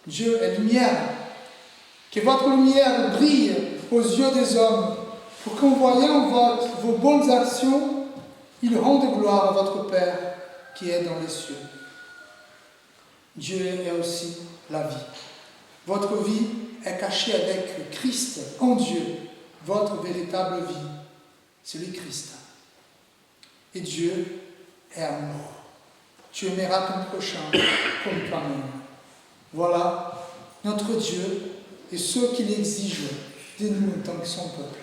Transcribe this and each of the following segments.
Dieu est lumière. Que votre lumière brille aux yeux des hommes, pour qu'en voyant vos bonnes actions, ils rendent gloire à votre Père qui est dans les cieux. Dieu est aussi la vie. Votre vie est cachée avec Christ en Dieu, votre véritable vie, c'est le Christ. Et Dieu est amour. Tu aimeras ton prochain comme toi-même. Voilà notre Dieu et ce qu'il exige de nous en tant que son peuple.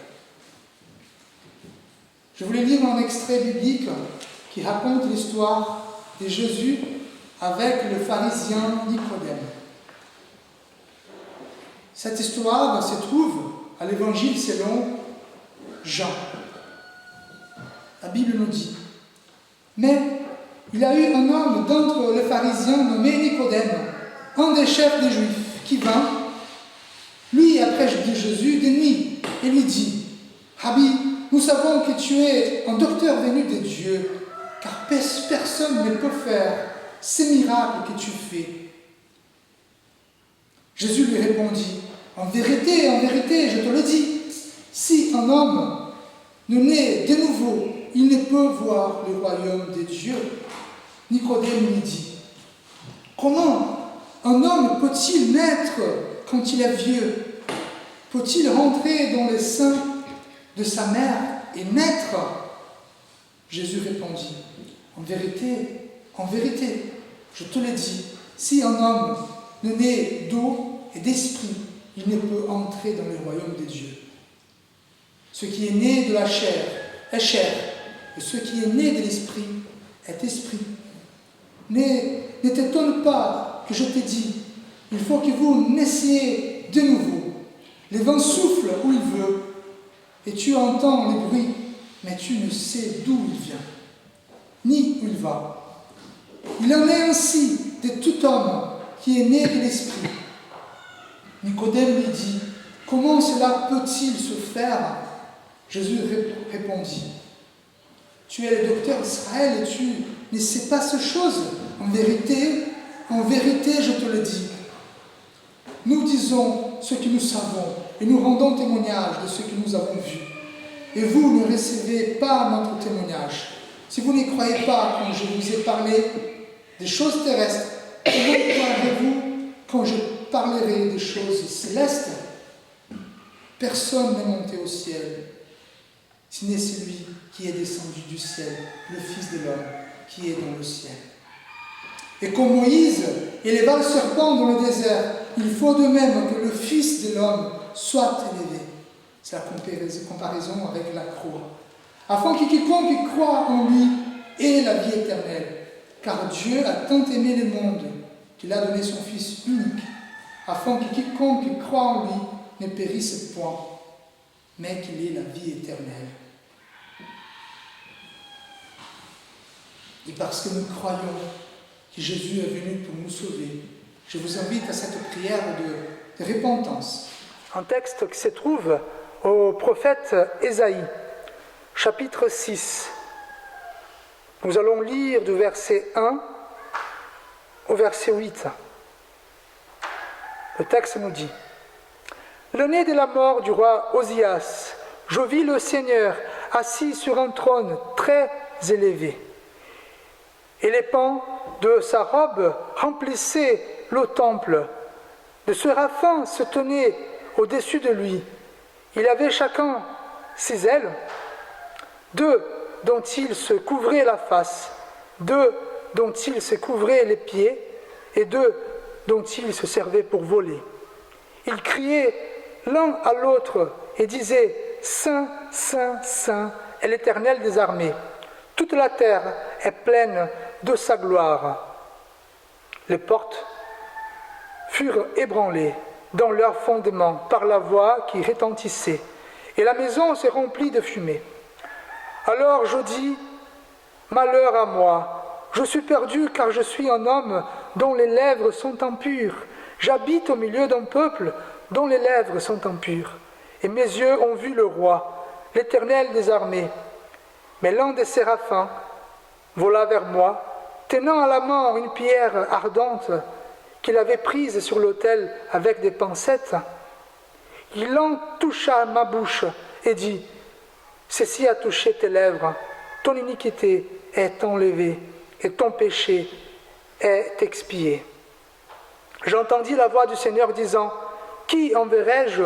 Je voulais lire un extrait biblique qui raconte l'histoire de Jésus avec le pharisien Nicodème. Cette histoire se trouve à l'Évangile selon Jean. La Bible nous dit: mais il y a eu un homme d'entre les pharisiens nommé Nicodème, un des chefs des Juifs, qui vint, lui après Jésus, de nuit, et lui dit: Rabbi, nous savons que tu es un docteur venu de Dieu, car personne ne peut faire ces miracles que tu fais. Jésus lui répondit: en vérité, je te le dis, si un homme ne naît de nouveau, il ne peut voir le royaume de Dieu. Nicodème lui dit: comment un homme peut-il naître quand il est vieux? Peut-il rentrer dans les seins de sa mère et naître? Jésus répondit: en vérité, je te le dis, si un homme ne naît d'eau et d'esprit, il ne peut entrer dans le royaume de Dieu. Ce qui est né de la chair est chair, et ce qui est né de l'esprit est esprit. Ne t'étonne pas que je te dis, il faut que vous naissiez de nouveau. Le vent souffle où il veut, et tu entends le bruit, mais tu ne sais d'où il vient, ni où il va. Il en est ainsi de tout homme qui est né de l'esprit. Nicodème lui dit: comment cela peut-il se faire? Jésus répondit: tu es le docteur d'Israël et tu ne sais pas ces choses. En vérité, je te le dis. Nous disons ce que nous savons et nous rendons témoignage de ce que nous avons vu. Et vous ne recevez pas notre témoignage. Si vous ne croyez pas quand je vous ai parlé des choses terrestres, comment croirez-vous quand je parlerai des choses célestes? Personne n'est monté au ciel, si n'est celui qui est descendu du ciel, le Fils de l'homme qui est dans le ciel. Et comme Moïse éleva le serpent dans le désert, il faut de même que le Fils de l'homme soit élevé. C'est la comparaison avec la croix. Afin que quiconque croit en lui ait la vie éternelle. Car Dieu a tant aimé le monde qu'il a donné son Fils unique, afin que quiconque croit en lui ne périsse point, mais qu'il ait la vie éternelle. Et parce que nous croyons que Jésus est venu pour nous sauver, je vous invite à cette prière de repentance. Un texte qui se trouve au prophète Ésaïe, chapitre 6. Nous allons lire du verset 1 au verset 8. Le texte nous dit: l'année de la mort du roi Osias, je vis le Seigneur assis sur un trône très élevé. Et les pans de sa robe remplissaient le temple. Des séraphins se tenaient au-dessus de lui. Il avait chacun 6 ailes, 2 dont il se couvrait la face, 2 dont il se couvrait les pieds, et 2 dont il se servait pour voler. Ils criaient l'un à l'autre et disaient: Saint, Saint, Saint est l'Éternel des armées. Toute la terre est pleine de sa gloire. Les portes furent ébranlées dans leur fondement par la voix qui retentissait, et la maison se remplit de fumée. Alors je dis: malheur à moi, je suis perdu car je suis un homme dont les lèvres sont impures. J'habite au milieu d'un peuple dont les lèvres sont impures. Et mes yeux ont vu le roi, l'Éternel des armées. Mais l'un des séraphins vola vers moi, tenant à la main une pierre ardente. qu'il avait prises sur l'autel avec des pincettes, il en toucha ma bouche et dit, « Ceci a touché tes lèvres, ton iniquité est enlevée et ton péché est expié. » J'entendis la voix du Seigneur disant, « Qui enverrai-je?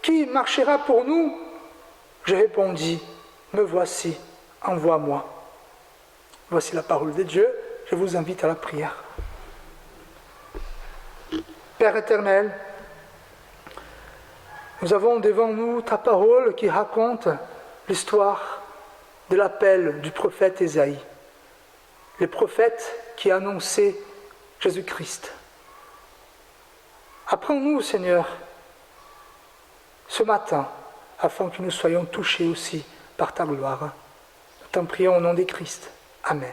Qui marchera pour nous ?» Je répondis, « Me voici, envoie-moi. » Voici la parole de Dieu, je vous invite à la prière. Père éternel, nous avons devant nous ta parole qui raconte l'histoire de l'appel du prophète Ésaïe, le prophète qui a annoncé Jésus-Christ. Apprends-nous, Seigneur, ce matin, afin que nous soyons touchés aussi par ta gloire. Nous t'en prions au nom de Christ. Amen.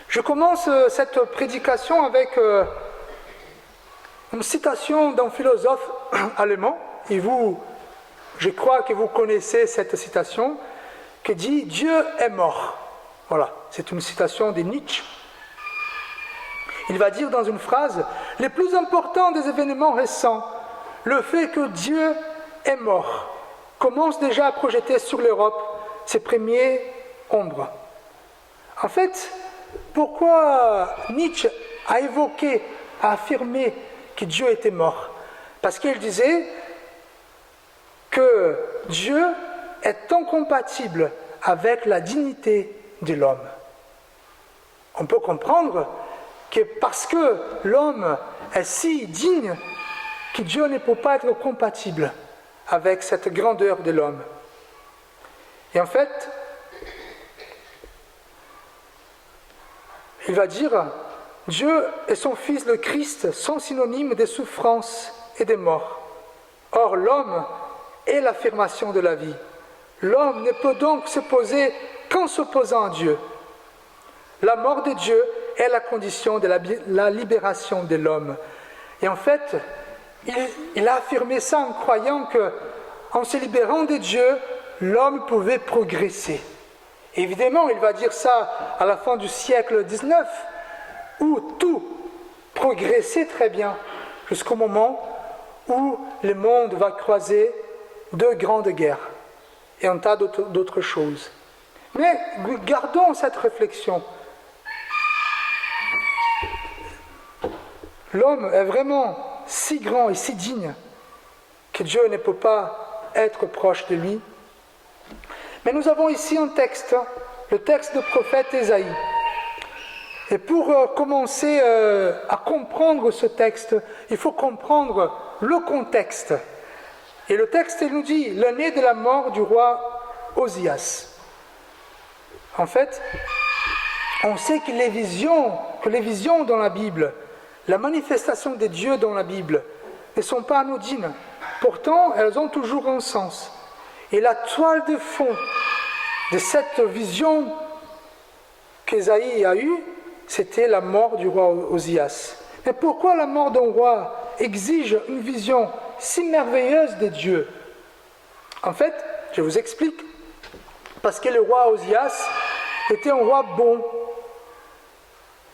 Je commence cette prédication avec une citation d'un philosophe allemand, et je crois que vous connaissez cette citation, qui dit « Dieu est mort ». Voilà, c'est une citation de Nietzsche. Il va dire dans une phrase « Le plus important des événements récents, le fait que Dieu est mort, commence déjà à projeter sur l'Europe ses premières ombres. » En fait, pourquoi Nietzsche a évoqué, a affirmé que Dieu était mort? Parce qu'il disait que Dieu est incompatible avec la dignité de l'homme. On peut comprendre que parce que l'homme est si digne, que Dieu ne peut pas être compatible avec cette grandeur de l'homme. Et en fait, il va dire, Dieu et son Fils le Christ sont synonymes de souffrance et de mort. Or, l'homme est l'affirmation de la vie. L'homme ne peut donc se poser qu'en s'opposant à Dieu. La mort de Dieu est la condition de la libération de l'homme. Et en fait, il a affirmé ça en croyant qu'en se libérant de Dieu, l'homme pouvait progresser. Évidemment, il va dire ça à la fin du siècle XIX, où tout progressait très bien, jusqu'au moment où le monde va croiser deux grandes guerres et un tas d'autres choses. Mais gardons cette réflexion. L'homme est vraiment si grand et si digne que Dieu ne peut pas être proche de lui. Mais nous avons ici un texte, le texte du prophète Ésaïe. Et pour commencer à comprendre ce texte, il faut comprendre le contexte. Et le texte nous dit l'année de la mort du roi Osias. En fait, on sait que les visions dans la Bible, la manifestation de Dieu dans la Bible, ne sont pas anodines. Pourtant, elles ont toujours un sens. Et la toile de fond de cette vision qu'Ésaïe a eue, c'était la mort du roi Osias. Mais pourquoi la mort d'un roi exige une vision si merveilleuse de Dieu? En fait, je vous explique. Parce que le roi Osias était un roi bon.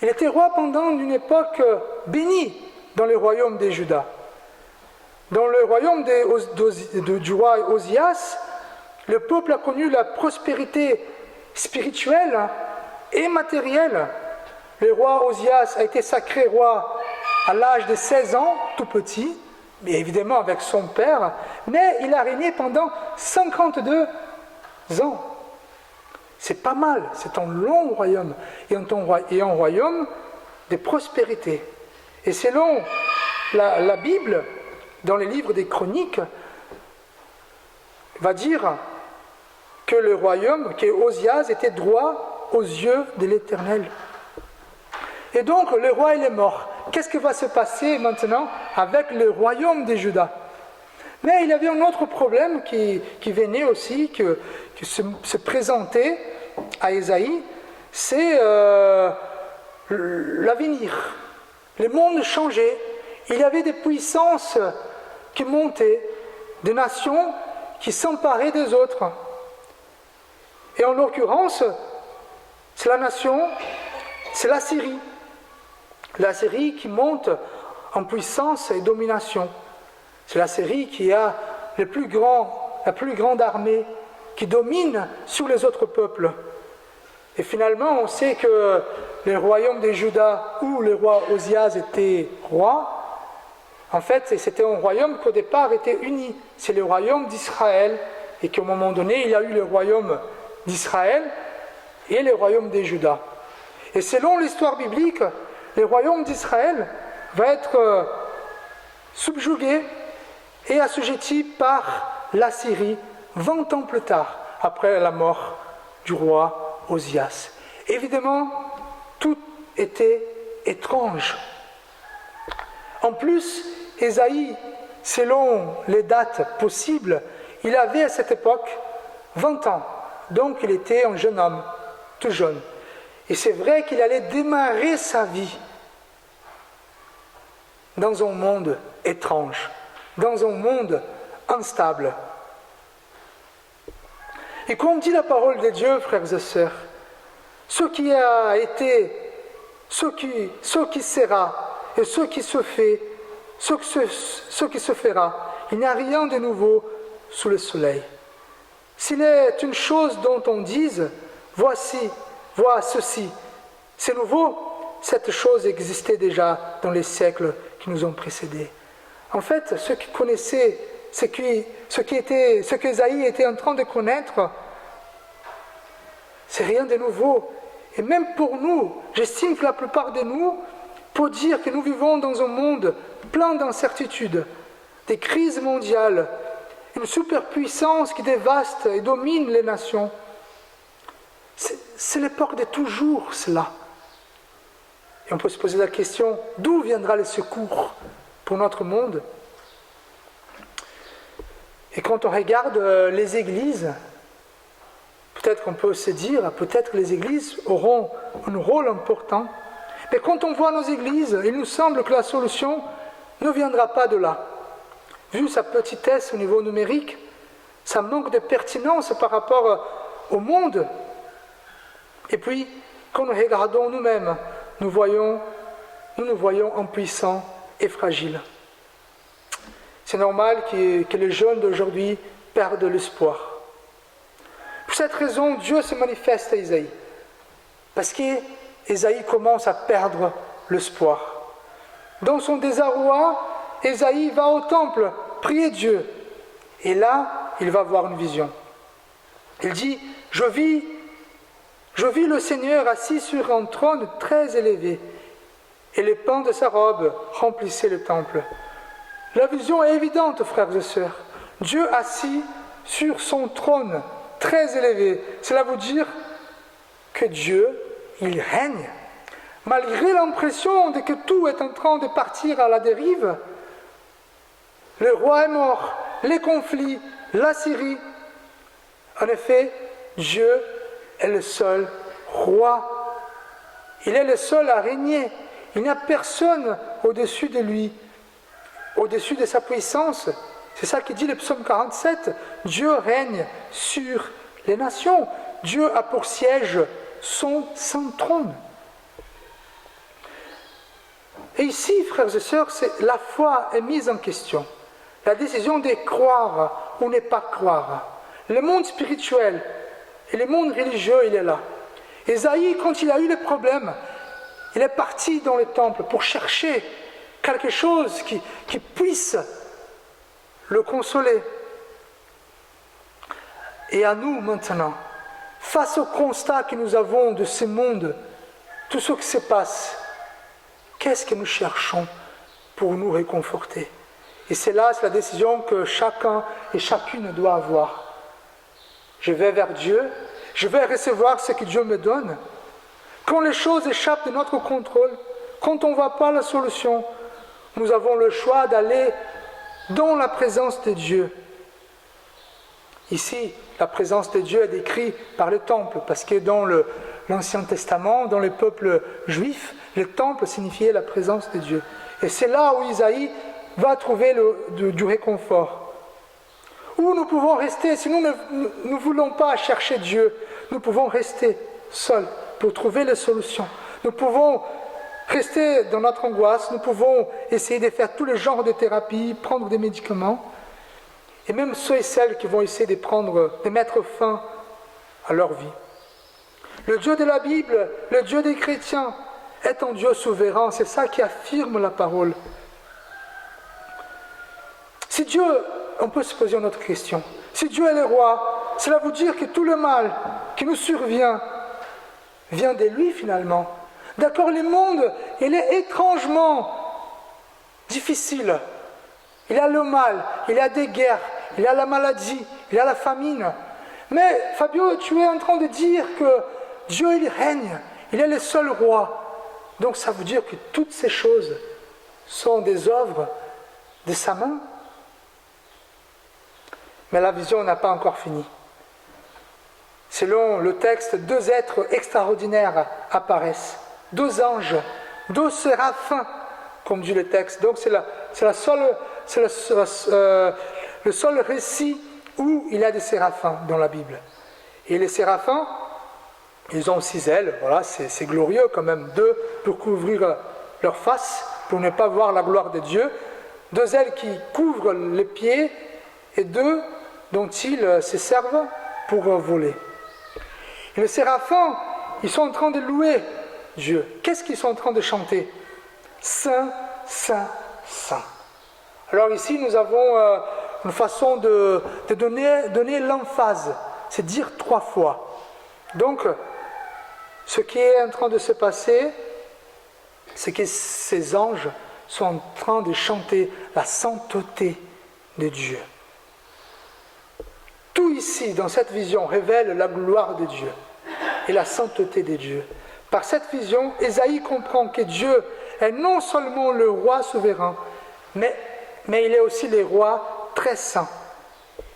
Il était roi pendant une époque bénie dans le royaume de Juda. Dans le royaume du roi Osias, le peuple a connu la prospérité spirituelle et matérielle. Le roi Osias a été sacré roi à l'âge de 16 ans, tout petit, mais évidemment avec son père, mais il a régné pendant 52 ans. C'est pas mal, c'est un long royaume, et un royaume de prospérité. Et selon la Bible, dans les livres des Chroniques, va dire que le royaume, que Osias était droit aux yeux de l'Éternel. Et donc le roi il est mort. Qu'est-ce qui va se passer maintenant avec le royaume de Juda? Mais il y avait un autre problème qui venait aussi, qui se présentait à Ésaïe, c'est l'avenir. Le monde changeait. Il y avait des puissances qui montaient, des nations qui s'emparaient des autres. Et en l'occurrence, c'est la Syrie. L'Assyrie qui monte en puissance et domination. C'est l'Assyrie qui a la plus grande armée, qui domine sur les autres peuples. Et finalement, on sait que le royaume de Juda, où le roi Osias était roi, en fait, c'était un royaume qui au départ était uni. C'est le royaume d'Israël, et qu'à un moment donné, il y a eu le royaume d'Israël et le royaume de Juda. Et selon l'histoire biblique, le royaume d'Israël va être subjugué et assujetti par l'Assyrie 20 ans plus tard, après la mort du roi Osias. Évidemment, tout était étrange. En plus, Ésaïe, selon les dates possibles, il avait à cette époque 20 ans. Donc il était un jeune homme, tout jeune. Et c'est vrai qu'il allait démarrer sa vie dans un monde étrange, dans un monde instable. Et comme dit la parole de Dieu, frères et sœurs, ce qui a été, ce qui sera et ce qui se fait, ce qui se fera, il n'y a rien de nouveau sous le soleil. S'il est une chose dont on dise, vois ceci, c'est nouveau, cette chose existait déjà dans les siècles qui nous ont précédés. En fait, ceux qui connaissaient ce qu'Ésaïe était en train de connaître, c'est rien de nouveau. Et même pour nous, j'estime que la plupart de nous peut dire que nous vivons dans un monde plein d'incertitudes, des crises mondiales, une superpuissance qui dévaste et domine les nations. C'est l'époque de toujours cela. Et on peut se poser la question, d'où viendra le secours pour notre monde? Et quand on regarde les églises, peut-être qu'on peut se dire, peut-être que les églises auront un rôle important. Mais quand on voit nos églises, il nous semble que la solution ne viendra pas de là. Vu sa petitesse au niveau numérique, ça manque de pertinence par rapport au monde. Et puis, quand nous regardons nous-mêmes, nous nous voyons impuissants et fragiles. C'est normal que les jeunes d'aujourd'hui perdent l'espoir. Pour cette raison, Dieu se manifeste à Ésaïe. Parce qu'Ésaïe commence à perdre l'espoir. Dans son désarroi, Ésaïe va au temple prier Dieu. Et là, il va voir une vision. Il dit, je vis le Seigneur assis sur un trône très élevé, et les pans de sa robe remplissaient le temple. La vision est évidente, frères et sœurs. Dieu assis sur son trône très élevé. Cela veut dire que Dieu, il règne. Malgré l'impression que tout est en train de partir à la dérive, le roi est mort, les conflits, la Syrie. En effet, Dieu est le seul roi. Il est le seul à régner. Il n'y a personne au-dessus de lui, au-dessus de sa puissance. C'est ça qui dit le psaume 47. Dieu règne sur les nations. Dieu a pour siège son saint trône. Et ici, frères et sœurs, la foi est mise en question. La décision de croire ou ne pas croire. Le monde spirituel et le monde religieux, il est là. Ésaïe, quand il a eu les problèmes, il est parti dans le temple pour chercher quelque chose qui puisse le consoler. Et à nous maintenant, face au constat que nous avons de ce monde, tout ce qui se passe, qu'est-ce que nous cherchons pour nous réconforter? Et c'est la décision que chacun et chacune doit avoir. Je vais vers Dieu, je vais recevoir ce que Dieu me donne. Quand les choses échappent de notre contrôle, quand on ne voit pas la solution, nous avons le choix d'aller dans la présence de Dieu. Ici, la présence de Dieu est décrite par le temple, parce que dans l'Ancien Testament, dans le peuple juif, le temple signifiait la présence de Dieu. Et c'est là où Isaïe va trouver du réconfort. Où nous pouvons rester, si nous ne voulons pas chercher Dieu, nous pouvons rester seuls pour trouver les solutions. Nous pouvons rester dans notre angoisse. Nous pouvons essayer de faire tous les genres de thérapies, prendre des médicaments. Et même ceux et celles qui vont essayer de mettre fin à leur vie. Le Dieu de la Bible, le Dieu des chrétiens, est un Dieu souverain. C'est ça qui affirme la parole. Si Dieu, on peut se poser une autre question. Si Dieu est le roi, cela veut dire que tout le mal qui nous survient vient de lui finalement. D'accord, le monde, il est étrangement difficile. Il y a le mal, il y a des guerres, il y a la maladie, il y a la famine. Mais Fabio, tu es en train de dire que Dieu, il règne, il est le seul roi. Donc ça veut dire que toutes ces choses sont des œuvres de sa main. Mais la vision n'a pas encore fini. Selon le texte, 2 êtres extraordinaires apparaissent. 2 anges, 2 séraphins, comme dit le texte. Donc c'est le seul récit où il y a des séraphins dans la Bible. Et les séraphins, ils ont 6 ailes, voilà, c'est glorieux quand même, 2 pour couvrir leur face, pour ne pas voir la gloire de Dieu, 2 ailes qui couvrent les pieds, et 2 dont ils se servent pour voler. Et les séraphins, ils sont en train de louer Dieu. Qu'est-ce qu'ils sont en train de chanter? Saint, Saint, Saint. Alors ici, nous avons une façon de donner l'emphase, c'est dire 3 fois. Donc, ce qui est en train de se passer, c'est que ces anges sont en train de chanter la sainteté de Dieu. Tout ici, dans cette vision, révèle la gloire de Dieu et la sainteté de Dieu. Par cette vision, Ésaïe comprend que Dieu est non seulement le roi souverain, mais il est aussi le roi très saint.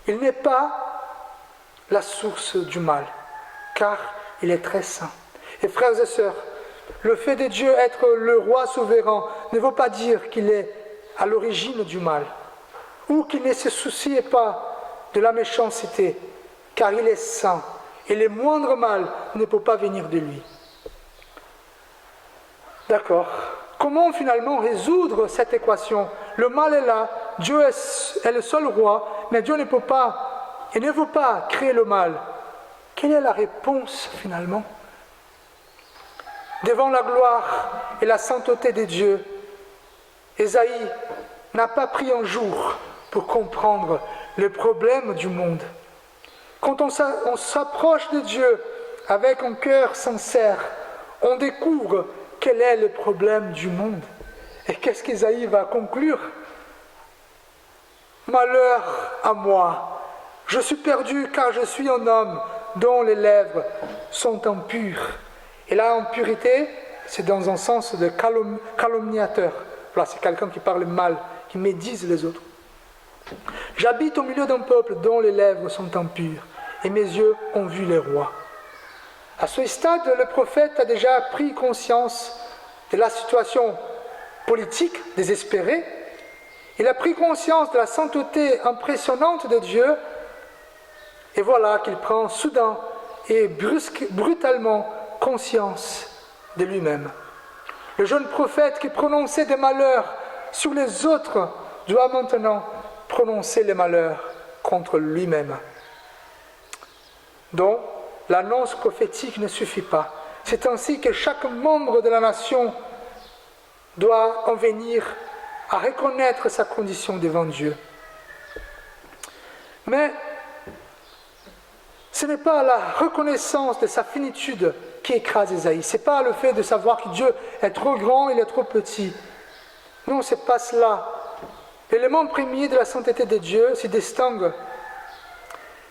Il n'est pas la source du mal, car il est très saint. Et frères et sœurs, le fait de Dieu être le roi souverain ne veut pas dire qu'il est à l'origine du mal, ou qu'il ne se soucie pas de la méchanceté, car il est saint, et le moindre mal ne peut pas venir de lui. D'accord. Comment finalement résoudre cette équation? Le mal est là, Dieu est le seul roi, mais Dieu ne peut pas, et ne veut pas créer le mal. Quelle est la réponse finalement? Devant la gloire et la sainteté de Dieu, Ésaïe n'a pas pris un jour pour comprendre les problèmes du monde. Quand on s'approche de Dieu avec un cœur sincère, on découvre quel est le problème du monde. Et qu'est-ce qu'Ésaïe va conclure? Malheur à moi, je suis perdu car je suis un homme dont les lèvres sont impures. Et la impurité, c'est dans un sens de calomniateur. Voilà, c'est quelqu'un qui parle mal, qui médise les autres. J'habite au milieu d'un peuple dont les lèvres sont impures, et mes yeux ont vu les rois. À ce stade, le prophète a déjà pris conscience de la situation politique désespérée. Il a pris conscience de la sainteté impressionnante de Dieu, et voilà qu'il prend soudain et brutalement conscience de lui-même. Le jeune prophète qui prononçait des malheurs sur les autres doit maintenant prononcer les malheurs contre lui-même. Donc, l'annonce prophétique ne suffit pas. C'est ainsi que chaque membre de la nation doit en venir à reconnaître sa condition devant Dieu. Mais ce n'est pas la reconnaissance de sa finitude qui écrase Ésaïe. Ce n'est pas le fait de savoir que Dieu est trop grand, il est trop petit. Non, ce n'est pas cela. L'élément premier de la sainteté de Dieu se distingue.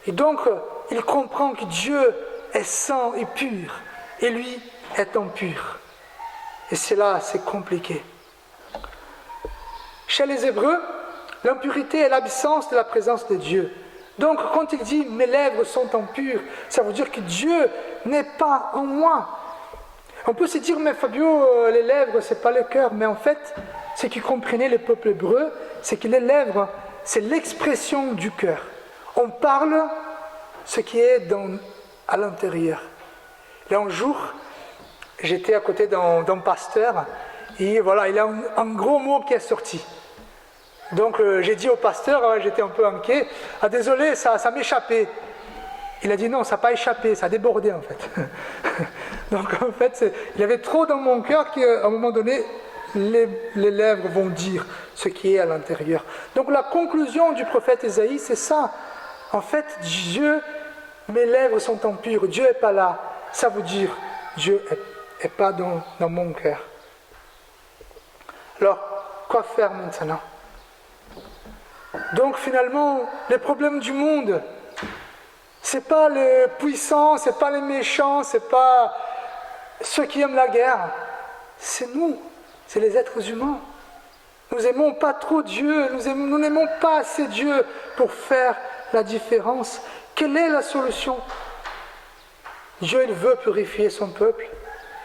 Et donc, il comprend que Dieu est saint et pur, et lui est impur. Et cela, c'est compliqué. Chez les Hébreux, l'impurité est l'absence de la présence de Dieu. Donc, quand il dit « mes lèvres sont impures », ça veut dire que Dieu n'est pas en moi. On peut se dire « mais Fabio, les lèvres, ce n'est pas le cœur ». Mais en fait, ce qui comprenait le peuple hébreu, c'est que les lèvres, c'est l'expression du cœur. On parle ce qui est à l'intérieur. Et un jour, j'étais à côté d'un pasteur, Et voilà, il y a un gros mot qui est sorti. Donc j'ai dit au pasteur, j'étais un peu inquiet, ah désolé, ça m'échappait. Il a dit non, ça n'a pas échappé, ça a débordé en fait. Donc en fait, il y avait trop dans mon cœur qu'à un moment donné, les lèvres vont dire ce qui est à l'intérieur. Donc la conclusion du prophète Ésaïe, c'est ça. En fait, Dieu, mes lèvres sont impures, Dieu n'est pas là. Ça veut dire, Dieu n'est pas dans mon cœur. Alors, quoi faire maintenant? Donc finalement, les problèmes du monde, c'est pas les puissants, c'est pas les méchants, c'est pas ceux qui aiment la guerre, c'est nous, c'est les êtres humains. Nous n'aimons pas trop Dieu, nous n'aimons pas assez Dieu pour faire la différence. Quelle est la solution? Dieu, il veut purifier son peuple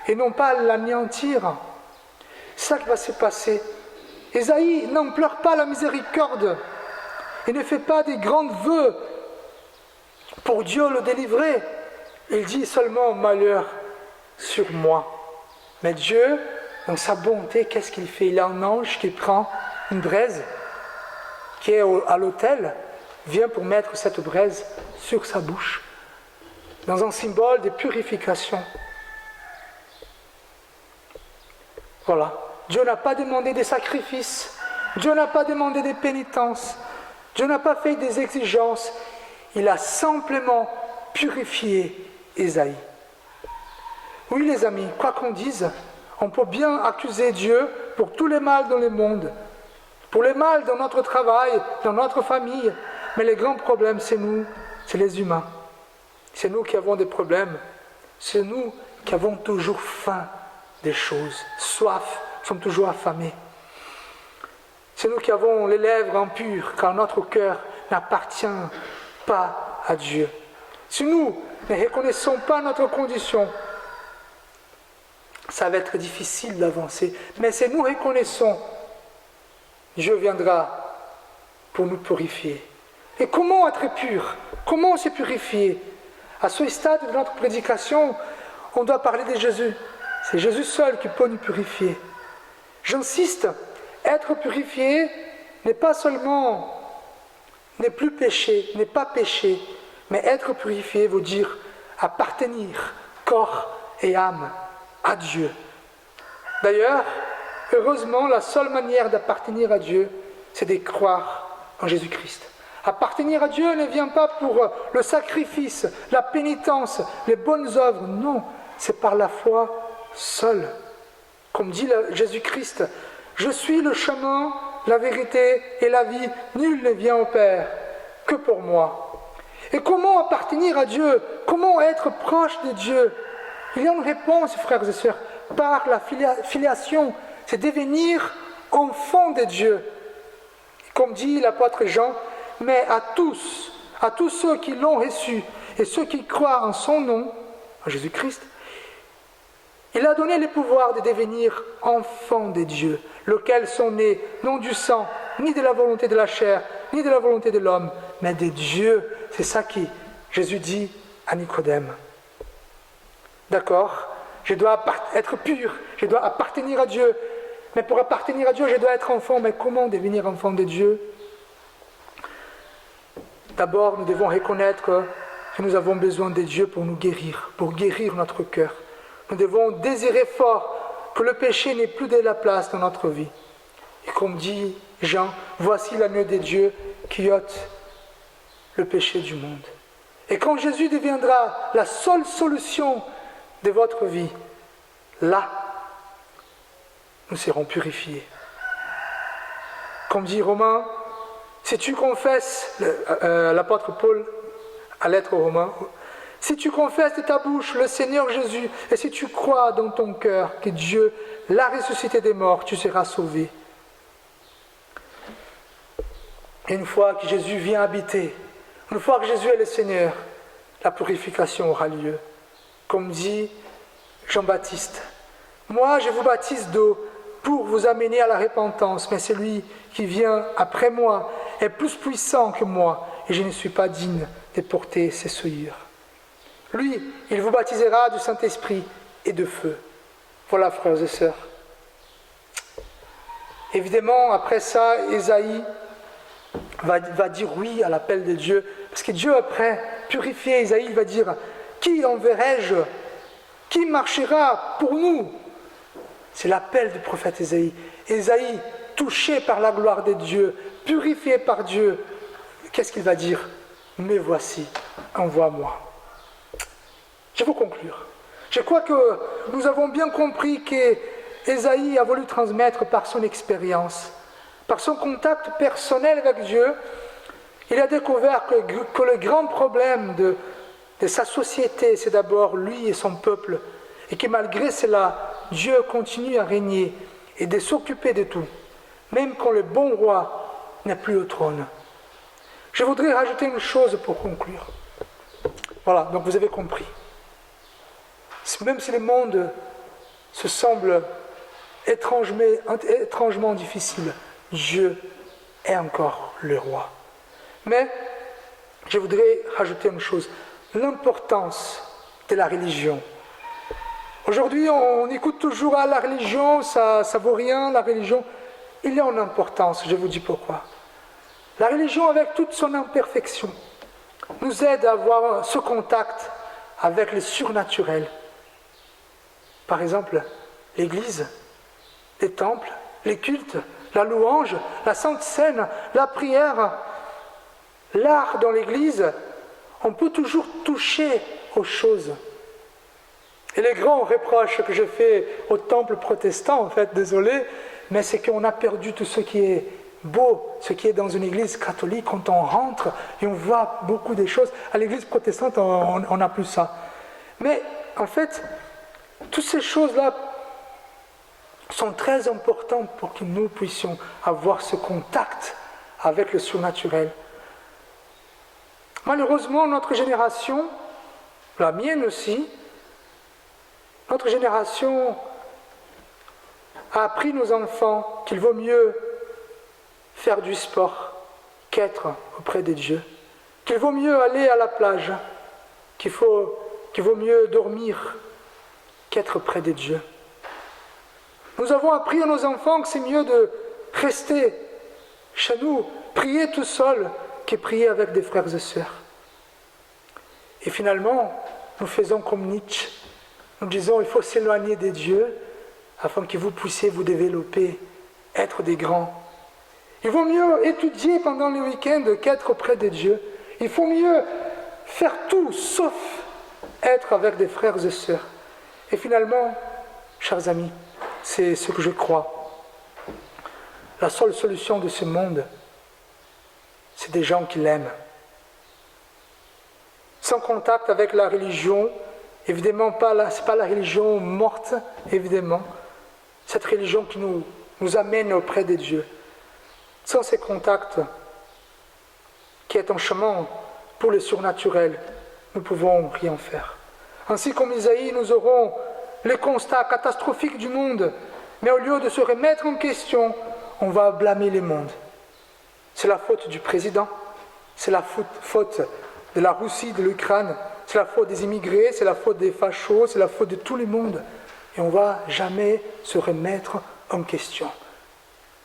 et non pas l'anéantir. C'est ça qui va se passer. Ésaïe n'en pleure pas la miséricorde. Il ne fait pas des grands vœux pour Dieu le délivrer. Il dit seulement malheur sur moi. Mais Dieu, dans sa bonté, qu'est-ce qu'il fait? Il a un ange qui prend une braise qui est à l'autel, vient pour mettre cette braise sur sa bouche, dans un symbole de purification. Voilà. Dieu n'a pas demandé des sacrifices. Dieu n'a pas demandé des pénitences. Dieu n'a pas fait des exigences. Il a simplement purifié Ésaïe. Oui, les amis, quoi qu'on dise, on peut bien accuser Dieu pour tous les mâles dans le monde, pour les mâles dans notre travail, dans notre famille. Mais les grands problèmes, c'est nous, c'est les humains. C'est nous qui avons des problèmes. C'est nous qui avons toujours faim des choses, soif, sommes toujours affamés. C'est nous qui avons les lèvres impures, car notre cœur n'appartient pas à Dieu. Si nous ne reconnaissons pas notre condition, ça va être difficile d'avancer. Mais si nous reconnaissons, Dieu viendra pour nous purifier. Et comment être pur? Comment se purifier? À ce stade de notre prédication, on doit parler de Jésus. C'est Jésus seul qui peut nous purifier. J'insiste, être purifié n'est pas seulement, n'est plus péché, n'est pas péché, mais être purifié veut dire appartenir, corps et âme, à Dieu. D'ailleurs, heureusement, la seule manière d'appartenir à Dieu, c'est de croire en Jésus-Christ. Appartenir à Dieu ne vient pas pour le sacrifice, la pénitence, les bonnes œuvres, non, c'est par la foi seule. Comme dit Jésus-Christ, « Je suis le chemin, la vérité et la vie, nul ne vient au Père que pour moi. » Et comment appartenir à Dieu? Comment être proche de Dieu? Il y a une réponse, frères et sœurs, par la filiation, c'est devenir enfant de Dieu. Comme dit l'apôtre Jean, « Mais à tous ceux qui l'ont reçu et ceux qui croient en son nom, en Jésus-Christ, il a donné le pouvoir de devenir enfants de Dieu, lesquels sont nés non du sang, ni de la volonté de la chair, ni de la volonté de l'homme, mais de Dieu. » C'est ça que Jésus dit à Nicodème. D'accord? Je dois être pur, je dois appartenir à Dieu. Mais pour appartenir à Dieu, je dois être enfant. Mais comment devenir enfant de Dieu? D'abord, nous devons reconnaître que nous avons besoin de Dieu pour nous guérir, pour guérir notre cœur. Nous devons désirer fort que le péché n'ait plus de la place dans notre vie. Et comme dit Jean, voici l'agneau de Dieu qui ôte le péché du monde. Et quand Jésus deviendra la seule solution de votre vie, là, nous serons purifiés. Comme dit Romains, si tu confesses, l'apôtre Paul, à l'être aux Romains, si tu confesses de ta bouche le Seigneur Jésus, et si tu crois dans ton cœur que Dieu l'a ressuscité des morts, tu seras sauvé. Et une fois que Jésus vient habiter, une fois que Jésus est le Seigneur, la purification aura lieu. Comme dit Jean-Baptiste, « Moi, je vous baptise d'eau pour vous amener à la repentance, mais celui qui vient après moi est plus puissant que moi, et je ne suis pas digne de porter ses souillures. Lui, il vous baptisera du Saint-Esprit et de feu. » Voilà, frères et sœurs. Évidemment, après ça, Ésaïe va dire oui à l'appel de Dieu, parce que Dieu, après purifier Ésaïe, il va dire « Qui enverrai-je? Qui marchera pour nous ?» C'est l'appel du prophète Ésaïe. Ésaïe, touché par la gloire de Dieu, purifié par Dieu, qu'est-ce qu'il va dire? « Me voici, envoie-moi. » Je vais conclure. Je crois que nous avons bien compris qu'Ésaïe a voulu transmettre par son expérience, par son contact personnel avec Dieu, il a découvert que le grand problème de sa société, c'est d'abord lui et son peuple, et que malgré cela, Dieu continue à régner et de s'occuper de tout, même quand le bon roi n'est plus au trône. Je voudrais rajouter une chose pour conclure. Voilà, donc vous avez compris. Même si le monde se semble étrangement difficile, Dieu est encore le roi. Mais je voudrais rajouter une chose, l'importance de la religion. Aujourd'hui, on écoute toujours à la religion, ça vaut rien, la religion. Il y a une importance, je vous dis pourquoi. La religion, avec toute son imperfection, nous aide à avoir ce contact avec le surnaturel. Par exemple, l'Église, les temples, les cultes, la louange, la sainte scène, la prière, l'art dans l'Église, on peut toujours toucher aux choses. Et les grands reproches que je fais au temple protestant, en fait, désolé, mais c'est qu'on a perdu tout ce qui est beau, ce qui est dans une église catholique, quand on rentre et on voit beaucoup de choses. À l'église protestante, on n'a plus ça. Mais en fait, toutes ces choses-là sont très importantes pour que nous puissions avoir ce contact avec le surnaturel. Malheureusement, notre génération, la mienne aussi, notre génération a appris nos enfants qu'il vaut mieux faire du sport qu'être auprès de Dieu, qu'il vaut mieux aller à la plage, qu'il vaut mieux dormir qu'être près de Dieu. Nous avons appris à nos enfants que c'est mieux de rester chez nous, prier tout seul, que prier avec des frères et sœurs. Et finalement, nous faisons comme Nietzsche. Nous disons il faut s'éloigner de Dieu afin que vous puissiez vous développer, être des grands. Il vaut mieux étudier pendant le week-end qu'être auprès de Dieu. Il faut mieux faire tout sauf être avec des frères et sœurs. Et finalement, chers amis, c'est ce que je crois. La seule solution de ce monde, c'est des gens qui l'aiment. Sans contact avec la religion, évidemment, ce n'est pas la religion morte, évidemment. Cette religion qui nous amène auprès de Dieu. Sans ces contacts, qui est un chemin pour le surnaturel, nous ne pouvons rien faire. Ainsi comme Isaïe, nous aurons les constats catastrophiques du monde, mais au lieu de se remettre en question, on va blâmer le monde. C'est la faute du président, c'est la faute de la Russie, de l'Ukraine, c'est la faute des immigrés, c'est la faute des fachos, c'est la faute de tout le monde. Et on ne va jamais se remettre en question.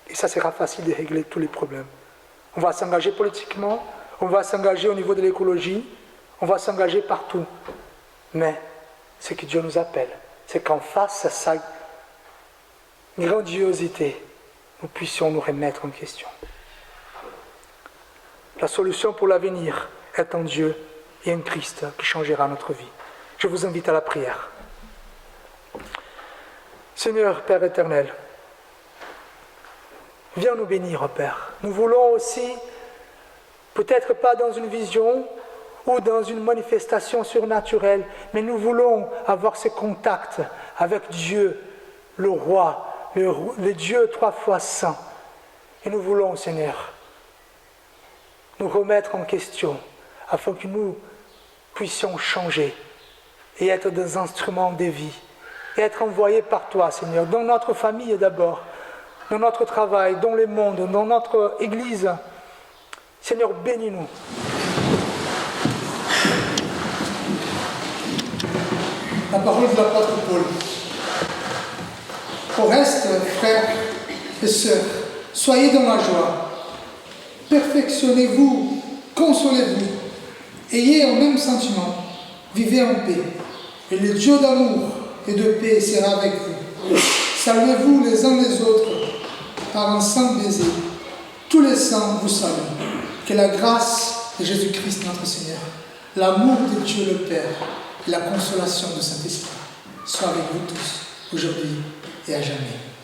Et ça sera facile de régler tous les problèmes. On va s'engager politiquement, on va s'engager au niveau de l'écologie, on va s'engager partout. Mais ce que Dieu nous appelle, c'est qu'en face à sa grandiosité, nous puissions nous remettre en question. La solution pour l'avenir est en Dieu et en Christ qui changera notre vie. Je vous invite à la prière. Seigneur, Père éternel, viens nous bénir, Père. Nous voulons aussi, peut-être pas dans une vision ou dans une manifestation surnaturelle, mais nous voulons avoir ce contact avec Dieu, le Roi, le Dieu 3 fois saint. Et nous voulons, Seigneur, nous remettre en question afin que nous puissions changer et être des instruments de vie et être envoyés par toi, Seigneur, dans notre famille d'abord, dans notre travail, dans le monde, dans notre Église. Seigneur, bénis-nous. La parole de l'apôtre Paul. Au reste, frères, et sœurs, soyez dans la joie. Perfectionnez-vous, consolez-vous, ayez un même sentiment, vivez en paix. Et le Dieu d'amour et de paix sera avec vous. Saluez-vous les uns les autres par un saint baiser. Tous les saints vous saluent. Que la grâce de Jésus-Christ notre Seigneur, l'amour de Dieu le Père et la consolation du Saint-Esprit soient avec vous tous, aujourd'hui et à jamais.